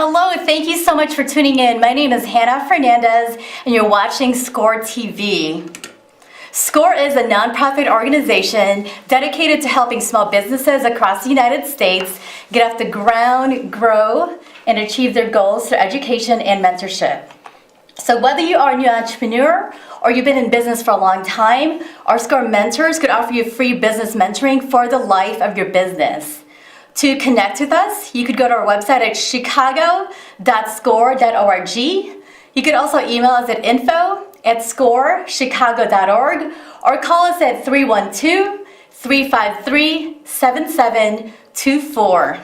Hello, thank you so much for tuning in. My name is Hannah Fernandez, and you're watching SCORE TV. SCORE is a nonprofit organization dedicated to helping small businesses across the United States get off the ground, grow, and achieve their goals through education and mentorship. So whether you are a new entrepreneur or you've been in business for a long time, our SCORE mentors could offer you free business mentoring for the life of your business. To connect with us, you could go to our website at chicago.score.org. You could also email us at info@scorechicago.org or call us at 312-353-7724.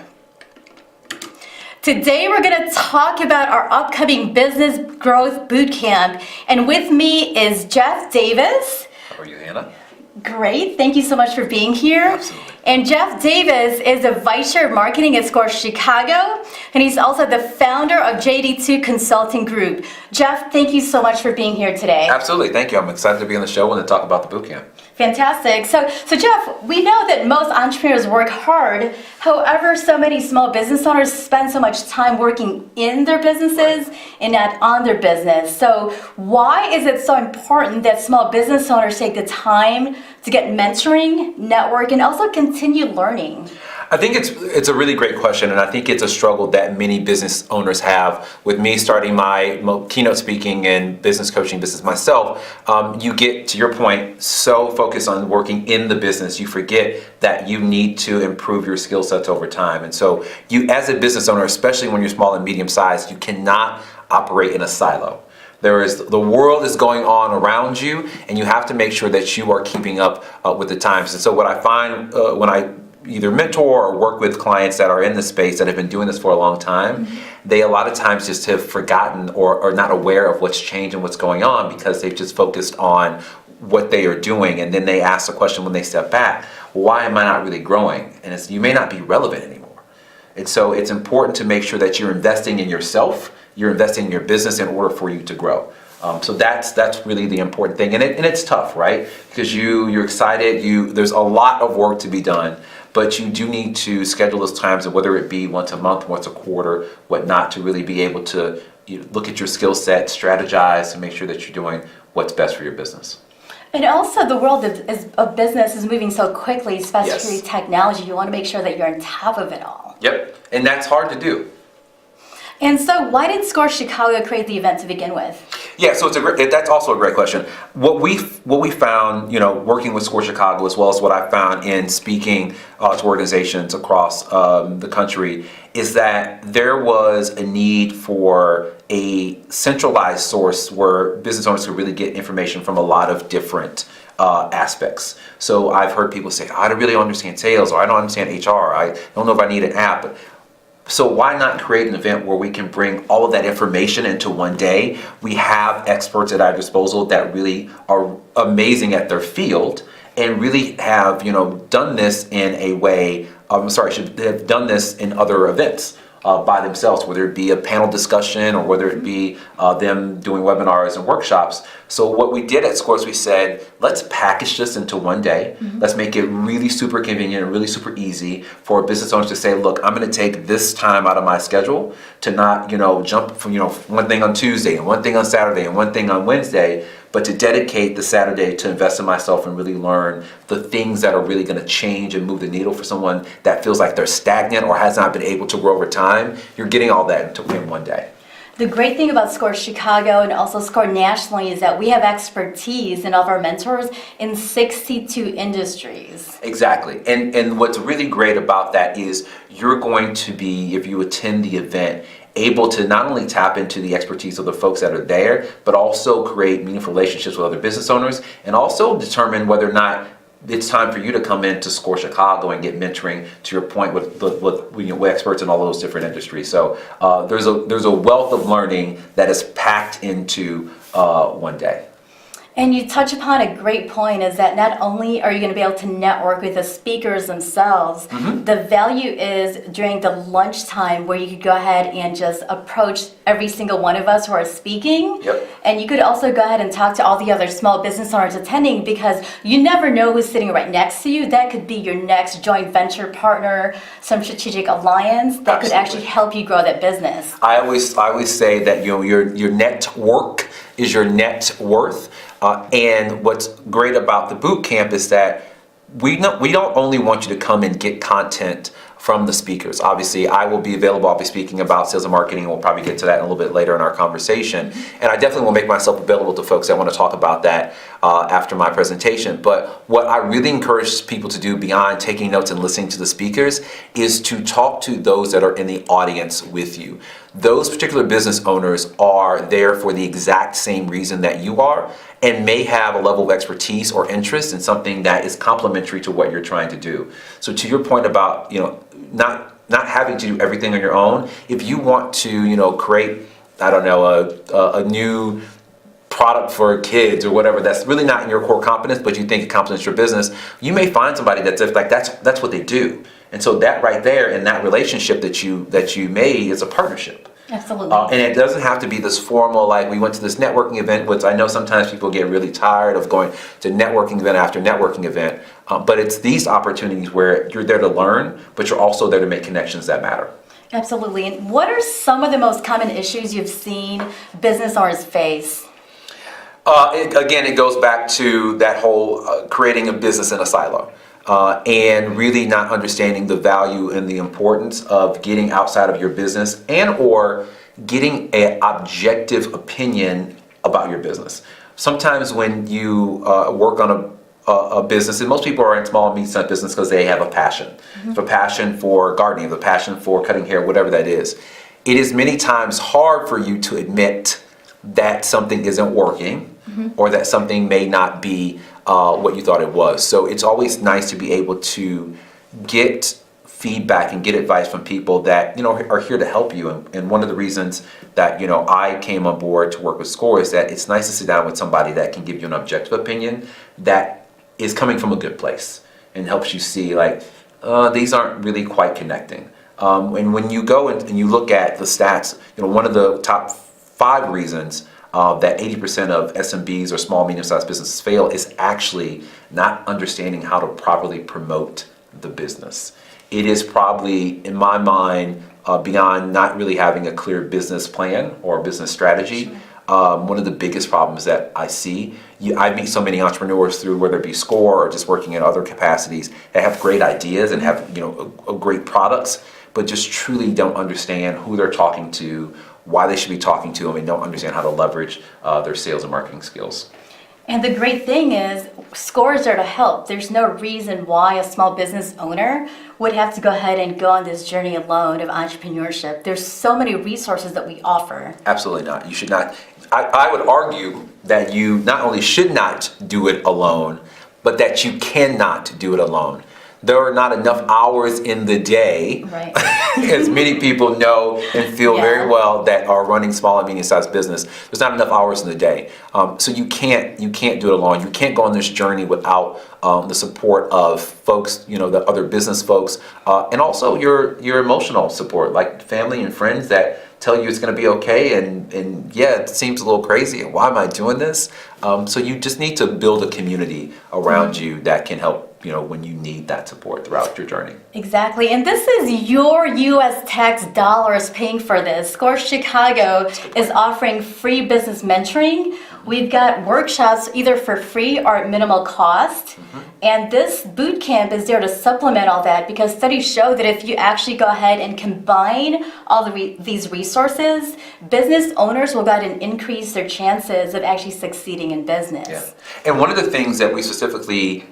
Today we're going to talk about our upcoming Business Growth Bootcamp, and with me is Jeff Davis. How are you, Hannah? Great, thank you so much for being here. Absolutely. And Jeff Davis is the Vice Chair of Marketing at SCORE Chicago, and he's also the founder of JD2 Consulting Group. Jeff, thank you so much for being here today. Absolutely, thank you. I'm excited to be on the show and to talk about the bootcamp. Fantastic. So Jeff, we know that most entrepreneurs work hard. However, so many small business owners spend so much time working in their businesses and not on their business. So why is it so important that small business owners take the time to get mentoring, network, and also continue learning? I think it's a really great question, and I think it's a struggle that many business owners have. With me starting my keynote speaking and business coaching business myself, you get, to your point, so focused on working in the business, you forget that you need to improve your skill sets over time. And so you, as a business owner, especially when you're small and medium sized, you cannot operate in a silo. The world is going on around you, and you have to make sure that you are keeping up with the times. And so what I find when I either mentor or work with clients that are in the space that have been doing this for a long time, they a lot of times just have forgotten or are not aware of what's changed and what's going on because they've just focused on what they are doing, and then they ask the question when they step back, why am I not really growing? And you may not be relevant anymore. And so it's important to make sure that you're investing in yourself, you're investing in your business in order for you to grow. So that's really the important thing, and it's tough, right? Because you're excited. There's a lot of work to be done, but you do need to schedule those times, and whether it be once a month, once a quarter, whatnot, to really be able to look at your skill set, strategize, and make sure that you're doing what's best for your business. And also the world of business is moving so quickly, especially Yes. through technology. You want to make sure that you're on top of it all. Yep, and that's hard to do. And so why did SCORE Chicago create the event to begin with? Yeah, so that's also a great question. What we found, working with SCORE Chicago, as well as what I found in speaking to organizations across the country, is that there was a need for a centralized source where business owners could really get information from a lot of different aspects. So I've heard people say, I don't really understand sales, or I don't understand HR, I don't know if I need an app. So why not create an event where we can bring all of that information into one day? We have experts at our disposal that really are amazing at their field and really have, done this in a way, should have done this in other events by themselves, whether it be a panel discussion or whether it be them doing webinars and workshops. So what we did at SCORE is we said, let's package this into one day. Let's make it really super convenient and really super easy for business owners to say, look, I'm going to take this time out of my schedule to not, jump from, one thing on Tuesday and one thing on Saturday and one thing on Wednesday, but to dedicate the Saturday to invest in myself and really learn the things that are really going to change and move the needle for someone that feels like they're stagnant or has not been able to grow over time. You're getting all that in one day. The great thing about SCORE Chicago and also SCORE nationally is that we have expertise in all of our mentors in 62 industries. Exactly. And what's really great about that is you're going to be, if you attend the event, able to not only tap into the expertise of the folks that are there, but also create meaningful relationships with other business owners and also determine whether or not it's time for you to come into SCORE Chicago and get mentoring, to your point, with experts in all those different industries. So there's a wealth of learning that is packed into one day. And you touch upon a great point is that not only are you going to be able to network with the speakers themselves, the value is during the lunchtime where you could go ahead and just approach every single one of us who are speaking. Yep. And you could also go ahead and talk to all the other small business owners attending because you never know who's sitting right next to you. That could be your next joint venture partner, some strategic alliance that could actually help you grow that business. I always say that your network is your net worth. And what's great about the boot camp is that we don't only want you to come and get content from the speakers. Obviously, I will be available. I'll be speaking about sales and marketing. We'll probably get to that a little bit later in our conversation. And I definitely will make myself available to folks that want to talk about that after my presentation. But what I really encourage people to do beyond taking notes and listening to the speakers is to talk to those that are in the audience with you. Those particular business owners are there for the exact same reason that you are and may have a level of expertise or interest in something that is complementary to what you're trying to do. So to your point about, not having to do everything on your own, if you want to, create, I don't know, a new product for kids or whatever that's really not in your core competence, but you think it complements your business, you may find somebody that's what they do. And so that right there in that relationship that you made is a partnership. Absolutely. And it doesn't have to be this formal, like we went to this networking event, which I know sometimes people get really tired of going to networking event after networking event. But it's these opportunities where you're there to learn, but you're also there to make connections that matter. Absolutely. And what are some of the most common issues you've seen business owners face? It goes back to that whole creating a business in a silo. And really not understanding the value and the importance of getting outside of your business and or getting an objective opinion about your business. Sometimes when you work on a business, and most people are in small and medium-sized business because they have a passion. Mm-hmm. They have a passion for gardening, a passion for cutting hair, whatever that is. It is many times hard for you to admit that something isn't working or that something may not be what you thought it was. So it's always nice to be able to get feedback and get advice from people that are here to help you. And one of the reasons that I came on board to work with SCORE is that it's nice to sit down with somebody that can give you an objective opinion that is coming from a good place and helps you see these aren't really quite connecting. And when you go and you look at the stats, one of the top 5 reasons that 80% of SMBs or small, medium-sized businesses fail is actually not understanding how to properly promote the business. It is probably, in my mind, beyond not really having a clear business plan or business strategy. One of the biggest problems that I see, I meet so many entrepreneurs through whether it be SCORE or just working in other capacities that have great ideas and have great products, but just truly don't understand who they're talking to, why they should be talking to them, and don't understand how to leverage their sales and marketing skills. And the great thing is, SCORE is there to help. There's no reason why a small business owner would have to go ahead and go on this journey alone of entrepreneurship. There's so many resources that we offer. Absolutely not. You should not. I would argue that you not only should not do it alone, but that you cannot do it alone. There are not enough hours in the day, right. as many people know and feel very well that are running small and medium-sized business. There's not enough hours in the day, so you can't do it alone. You can't go on this journey without the support of folks, the other business folks, and also your emotional support, like family and friends that tell you it's going to be okay, and yeah, it seems a little crazy, and why am I doing this? So you just need to build a community around you that can help when you need that support throughout your journey. Exactly, and this is your U.S. tax dollars paying for this. SCORE Chicago is offering free business mentoring. We've got workshops either for free or at minimal cost. And this boot camp is there to supplement all that because studies show that if you actually go ahead and combine all these resources, business owners will go ahead and increase their chances of actually succeeding in business. Yeah. And one of the things that we specifically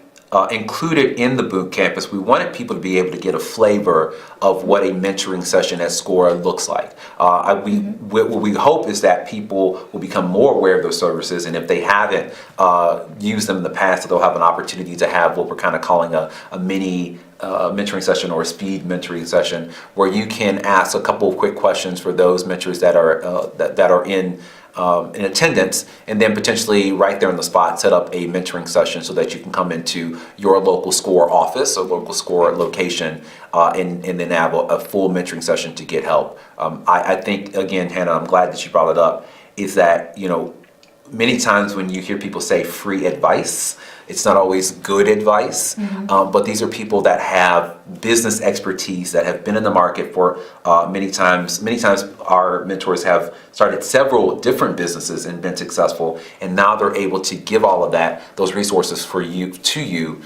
included in the boot camp is we wanted people to be able to get a flavor of what a mentoring session at SCORE looks like. What we hope is that people will become more aware of those services, and if they haven't used them in the past, they'll have an opportunity to have what we're kind of calling a mini mentoring session or a speed mentoring session, where you can ask a couple of quick questions for those mentors that are in in attendance, and then potentially right there on the spot set up a mentoring session so that you can come into your local SCORE office or local SCORE location and then have a full mentoring session to get help. I think, again, Hannah, I'm glad that you brought it up, is that, many times when you hear people say free advice, it's not always good advice, but these are people that have business expertise, that have been in the market for many times. Many times our mentors have started several different businesses and been successful, and now they're able to give all of those resources to you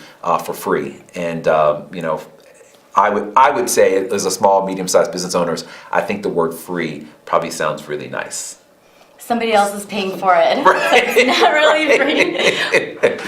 for free. And I would say, as a small, medium-sized business owners, I think the word free probably sounds really nice. Somebody else is paying for it. Right. So it's not really free.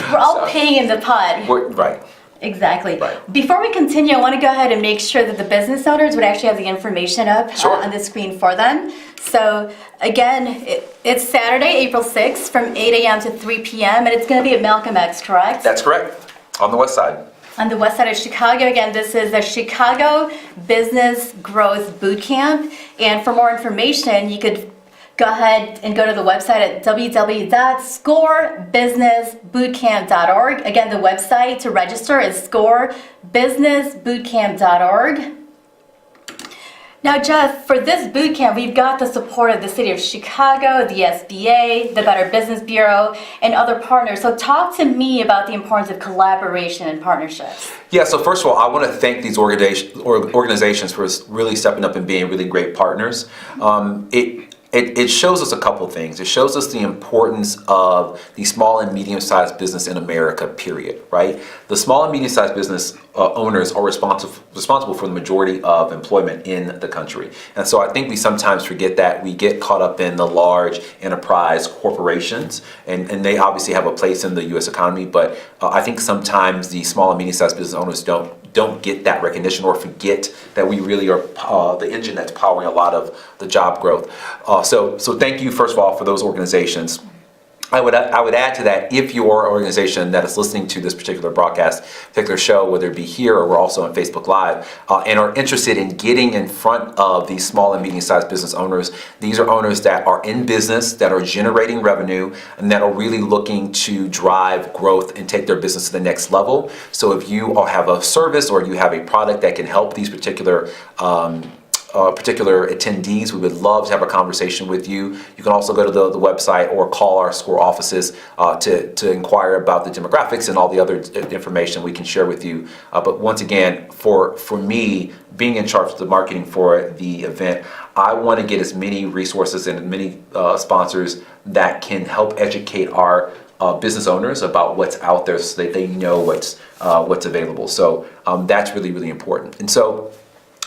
We're all paying in the pot. Right. Exactly. Right. Before we continue, I want to go ahead and make sure that the business owners would actually have the information up on the screen for them. So again, it's Saturday, April 6th from 8 a.m. to 3 p.m. and it's going to be at Malcolm X, correct? That's correct. On the west side. On the west side of Chicago. Again, this is the Chicago Business Growth Boot Camp. And for more information, you could go ahead and go to the website at www.scorebusinessbootcamp.org. Again, the website to register is scorebusinessbootcamp.org. Now, Jeff, for this boot camp, we've got the support of the City of Chicago, the SBA, the Better Business Bureau, and other partners. So talk to me about the importance of collaboration and partnerships. Yeah, so first of all, I want to thank these organizations for really stepping up and being really great partners. It shows us a couple things. It shows us the importance of the small and medium-sized business in America, period, right? The small and medium-sized business owners are responsible for the majority of employment in the country. And so I think we sometimes forget that. We get caught up in the large enterprise corporations, and they obviously have a place in the U.S. economy, but I think sometimes the small and medium-sized business owners don't get that recognition or forget that we really are the engine that's powering a lot of the job growth. So thank you, first of all, for those organizations. I would add to that, if your organization that is listening to this particular broadcast, particular show, whether it be here or we're also on Facebook Live, and are interested in getting in front of these small and medium-sized business owners, these are owners that are in business, that are generating revenue, and that are really looking to drive growth and take their business to the next level. So if you have a service or you have a product that can help these particular attendees, we would love to have a conversation with you. You can also go to the website or call our SCORE offices to inquire about the demographics and all the other information we can share with you. But once again, for me, being in charge of the marketing for the event, I want to get as many resources and as many sponsors that can help educate our business owners about what's out there so that they know what's available. So that's really, really important. And so,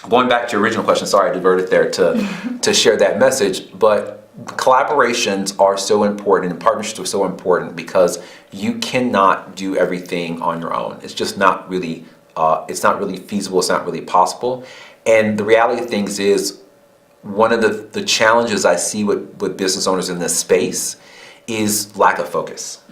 going back to your original question, sorry I diverted there to share that message, but collaborations are so important and partnerships are so important because you cannot do everything on your own. It's just not really, feasible, it's not really possible. And the reality of things is, one of the challenges I see with business owners in this space is lack of focus.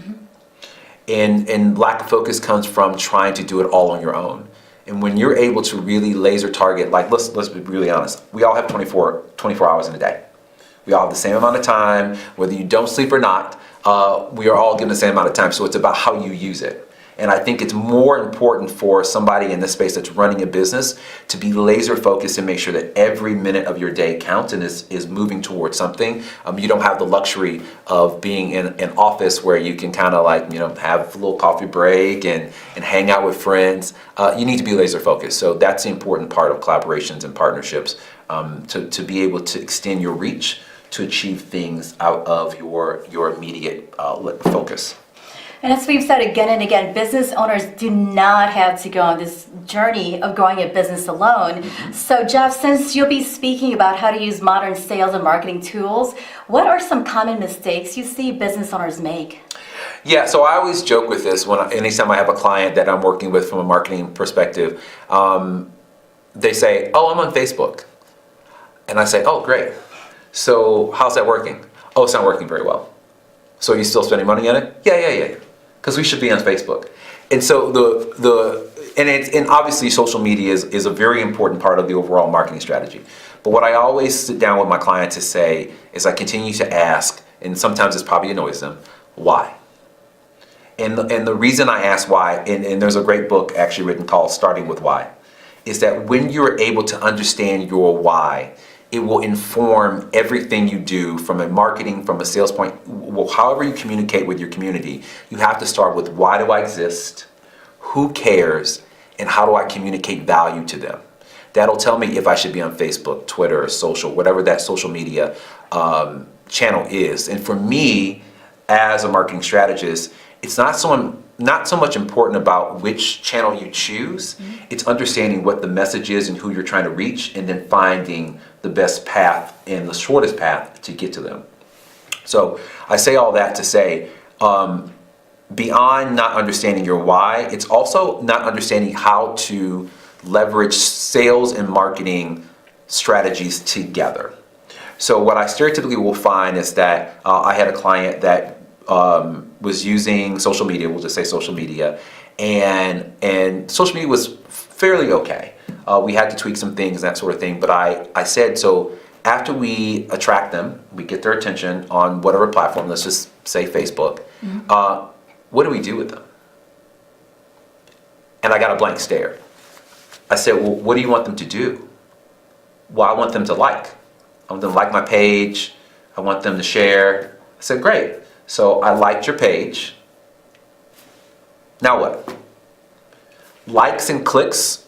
And lack of focus comes from trying to do it all on your own. And when you're able to really laser target, like let's be really honest, we all have 24 hours in a day. We all have the same amount of time, whether you don't sleep or not, we are all given the same amount of time. So it's about how you use it. And I think it's more important for somebody in this space that's running a business to be laser focused and make sure that every minute of your day counts and is moving towards something. You don't have the luxury of being in an office where you can kind of have a little coffee break and hang out with friends. You need to be laser focused. So that's the important part of collaborations and partnerships, to be able to extend your reach to achieve things out of your immediate focus. And as we've said again and again, business owners do not have to go on this journey of growing a business alone. So Jeff, since you'll be speaking about how to use modern sales and marketing tools, what are some common mistakes you see business owners make? Yeah, so I always joke with this anytime I have a client that I'm working with from a marketing perspective. They say, "Oh, I'm on Facebook." And I say, "Oh, great. So how's that working?" "Oh, it's not working very well." "So are you still spending money on it?" Yeah. Because we should be on Facebook. And so and obviously social media is a very important part of the overall marketing strategy. But what I always sit down with my clients to say is I continue to ask, and sometimes this probably annoys them, why? And the reason I ask why, and there's a great book actually written called Starting with Why, is that when you're able to understand your why, it will inform everything you do from a marketing, from a sales point, however you communicate with your community. You have to start with, why do I exist? Who cares? And how do I communicate value to them? That'll tell me if I should be on Facebook, Twitter, social, whatever that social media channel is. And for me, as a marketing strategist, it's not so much important about which channel you choose. Mm-hmm. It's understanding what the message is and who you're trying to reach, and then finding the best path and the shortest path to get to them. So I say all that to say, beyond not understanding your why, it's also not understanding how to leverage sales and marketing strategies together. So what I stereotypically will find is that I had a client that was using social media, we'll just say social media, and social media was fairly okay. We had to tweak some things, that sort of thing, but I said, so after we attract them, we get their attention on whatever platform, let's just say Facebook, mm-hmm. What do we do with them? And I got a blank stare. I said, well, what do you want them to do? Well, I want them to like. I want them to like my page. I want them to share. I said, great. So I liked your page. Now what? Likes and clicks,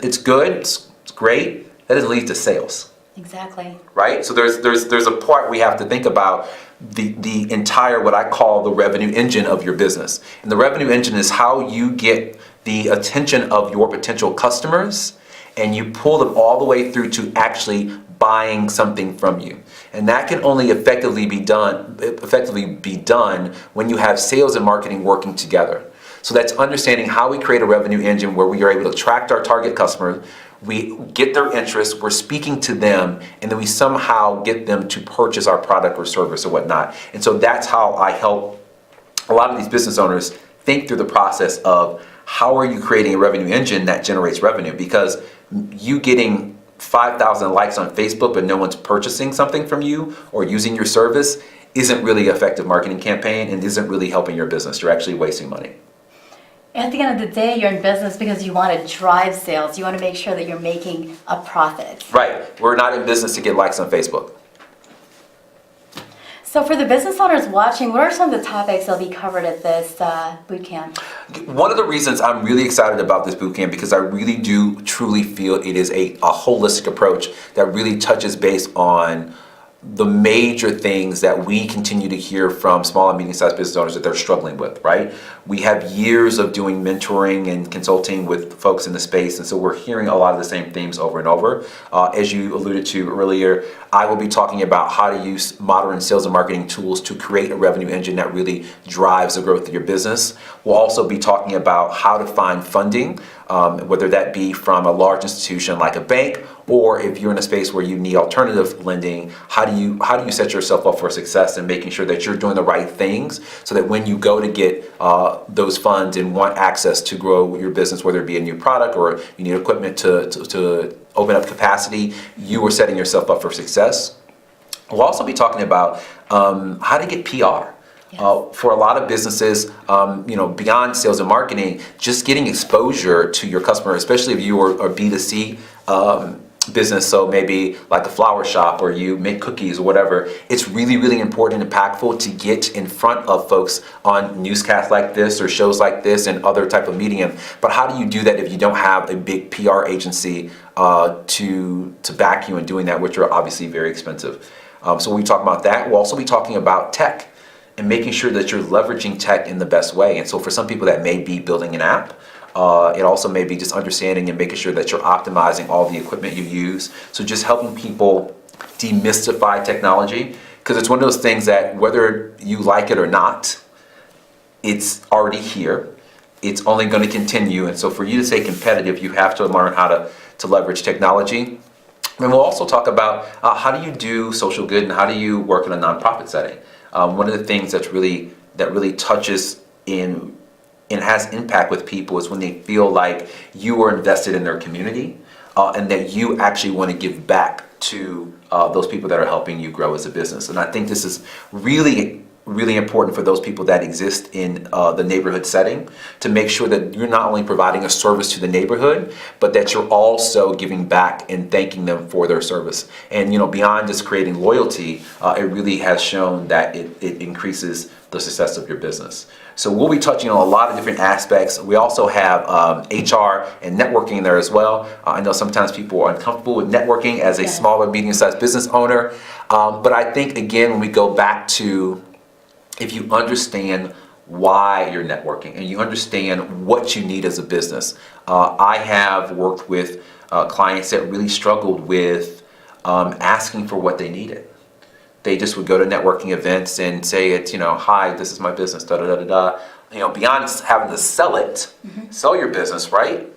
it's good, it's great. That doesn't lead to sales. Exactly. Right? So there's a part we have to think about the entire, what I call the revenue engine of your business. And the revenue engine is how you get the attention of your potential customers and you pull them all the way through to actually buying something from you. And that can only effectively be done when you have sales and marketing working together. So that's understanding how we create a revenue engine where we are able to attract our target customers, we get their interest, we're speaking to them, and then we somehow get them to purchase our product or service or whatnot. And so that's how I help a lot of these business owners think through the process of how are you creating a revenue engine that generates revenue? Because you getting 5,000 likes on Facebook but no one's purchasing something from you or using your service isn't really an effective marketing campaign and isn't really helping your business. You're actually wasting money. At the end of the day, you're in business because you want to drive sales. You want to make sure that you're making a profit. Right. We're not in business to get likes on Facebook. So for the business owners watching, what are some of the topics that'll be covered at this bootcamp? One of the reasons I'm really excited about this bootcamp because I really do truly feel it is a holistic approach that really touches base on the major things that we continue to hear from small and medium-sized business owners that they're struggling with, right? We have years of doing mentoring and consulting with folks in the space, and so we're hearing a lot of the same themes over and over. As you alluded to earlier, I will be talking about how to use modern sales and marketing tools to create a revenue engine that really drives the growth of your business. We'll also be talking about how to find funding, whether that be from a large institution like a bank, or if you're in a space where you need alternative lending, how do you set yourself up for success and making sure that you're doing the right things so that when you go to get those funds and want access to grow your business, whether it be a new product or you need equipment to open up capacity, you are setting yourself up for success. We'll also be talking about how to get PR. Yes. For a lot of businesses, beyond sales and marketing, just getting exposure to your customer, especially if you are a B2C business, so maybe like a flower shop or you make cookies or whatever, it's really, really important and impactful to get in front of folks on newscasts like this or shows like this and other type of medium. But how do you do that if you don't have a big PR agency to back you in doing that, which are obviously very expensive? So we talk about that. We'll also be talking about tech and making sure that you're leveraging tech in the best way. And so for some people that may be building an app, it also may be just understanding and making sure that you're optimizing all the equipment you use. So just helping people demystify technology, because it's one of those things that whether you like it or not, it's already here. It's only going to continue. And so for you to stay competitive, you have to learn how to leverage technology. And we'll also talk about how do you do social good and how do you work in a nonprofit setting. One of the things that really touches in and has impact with people is when they feel like you are invested in their community, and that you actually want to give back to those people that are helping you grow as a business. And I think this is really important for those people that exist in the neighborhood setting, to make sure that you're not only providing a service to the neighborhood, but that you're also giving back and thanking them for their service. And beyond just creating loyalty, it really has shown that it increases the success of your business. So we'll be touching on a lot of different aspects. We also have HR and networking there as well. I know sometimes people are uncomfortable with networking as a smaller, medium-sized business owner. But I think, again, when we go back to, if you understand why you're networking and you understand what you need as a business. I have worked with clients that really struggled with asking for what they needed. They just would go to networking events and say it, hi, this is my business, da da da da da. Beyond having to sell it, sell your business, right?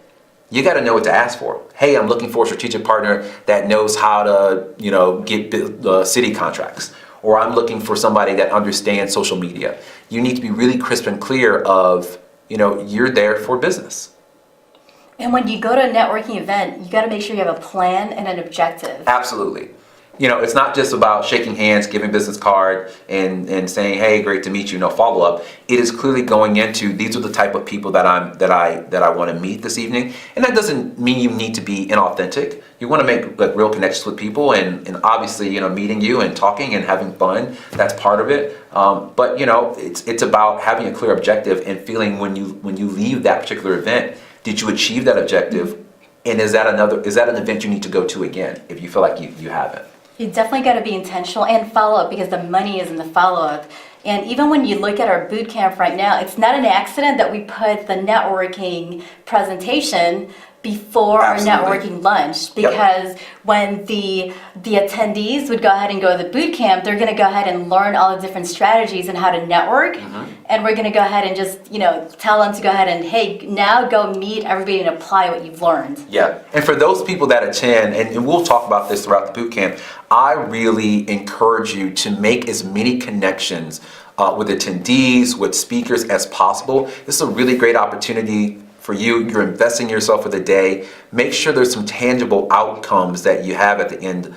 You got to know what to ask for. Hey, I'm looking for a strategic partner that knows how to, get city contracts. Or I'm looking for somebody that understands social media. You need to be really crisp and clear of, you're there for business. And when you go to a networking event, you got to make sure you have a plan and an objective. Absolutely. It's not just about shaking hands, giving business card, and saying, "Hey, great to meet you." No follow up. It is clearly going into, these are the type of people that I want to meet this evening, and that doesn't mean you need to be inauthentic. You want to make real connections with people, and obviously, meeting you and talking and having fun. That's part of it. But it's about having a clear objective and feeling when you leave that particular event, did you achieve that objective, and is that an event you need to go to again if you feel like you haven't. You definitely got to be intentional and follow up, because the money is in the follow up. And even when you look at our boot camp right now, it's not an accident that we put the networking presentation before Absolutely. our networking lunch, because when the attendees would go ahead and go to the boot camp, they're going to go ahead and learn all the different strategies and how to network. And we're going to go ahead and just tell them to go ahead and, hey, now go meet everybody and apply what you've learned. Yeah, and for those people that attend, and we'll talk about this throughout the boot camp, I really encourage you to make as many connections with attendees, with speakers as possible. This is a really great opportunity for you. You're investing in yourself for the day. Make sure there's some tangible outcomes that you have at the end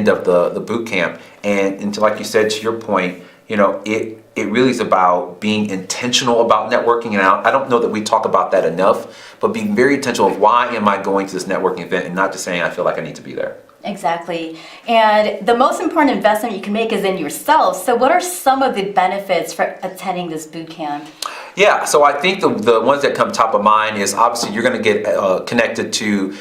of the boot camp. And like you said, to your point, it really is about being intentional about networking. And I don't know that we talk about that enough, but being very intentional of, why am I going to this networking event, and not just saying I feel like I need to be there. Exactly. And the most important investment you can make is in yourself. So what are some of the benefits for attending this boot camp? Yeah, so I think the ones that come top of mind is, obviously you're going to get connected to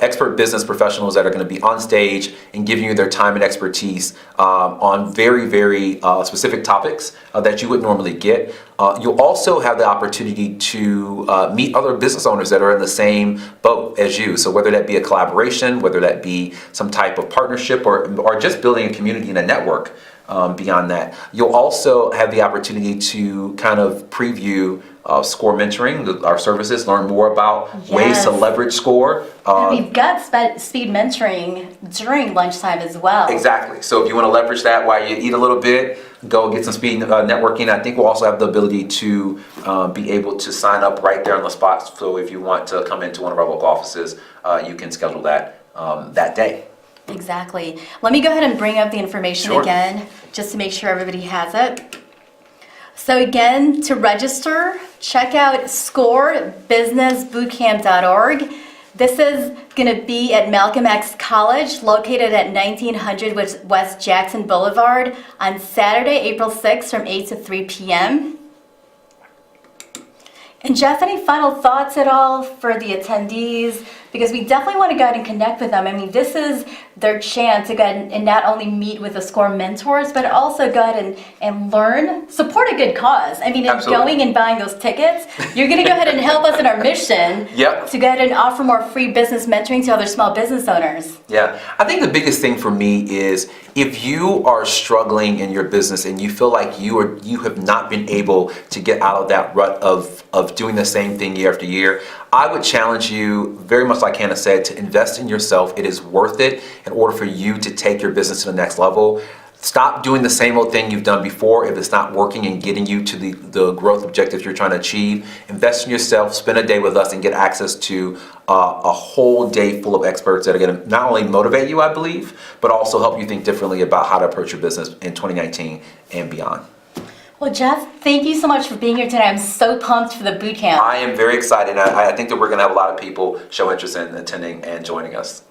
expert business professionals that are going to be on stage and giving you their time and expertise on very, very specific topics that you would normally get. You'll also have the opportunity to meet other business owners that are in the same boat as you. So whether that be a collaboration, whether that be some type of partnership, or just building a community and a network. Beyond that, you'll also have the opportunity to kind of preview SCORE mentoring, our services, learn more about ways to leverage SCORE. And we've got speed mentoring during lunchtime as well. Exactly. So if you want to leverage that while you eat a little bit, go get some speed networking. I think we'll also have the ability to be able to sign up right there on the spot. So if you want to come into one of our local offices, you can schedule that that day. Exactly. Let me go ahead and bring up the information again, just to make sure everybody has it. So again, to register, check out scorebusinessbootcamp.org. This is going to be at Malcolm X College, located at 1900 West Jackson Boulevard, on Saturday, April 6th from 8 to 3 p.m. And Jeff, any final thoughts at all for the attendees? Because we definitely want to go ahead and connect with them. I mean, this is their chance to go ahead and not only meet with the SCORE mentors, but also go ahead and learn, support a good cause. I mean, in going and buying those tickets, you're going to go ahead and help us in our mission to go ahead and offer more free business mentoring to other small business owners. Yeah, I think the biggest thing for me is, if you are struggling in your business and you feel like you have not been able to get out of that rut of doing the same thing year after year, I would challenge you, very much like Hannah said, to invest in yourself. It is worth it in order for you to take your business to the next level. Stop doing the same old thing you've done before if it's not working and getting you to the growth objectives you're trying to achieve. Invest in yourself, spend a day with us, and get access to a whole day full of experts that are going to not only motivate you, I believe, but also help you think differently about how to approach your business in 2019 and beyond. Well, Jeff, thank you so much for being here today. I'm so pumped for the boot camp. I am very excited. I think that we're going to have a lot of people show interest in attending and joining us.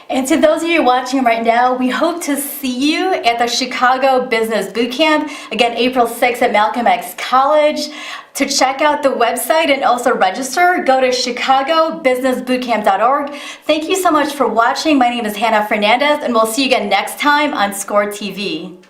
And to those of you watching right now, we hope to see you at the Chicago Business Bootcamp, again, April 6th at Malcolm X College. To check out the website and also register, go to chicagobusinessbootcamp.org. Thank you so much for watching. My name is Hannah Fernandez, and we'll see you again next time on SCORE TV.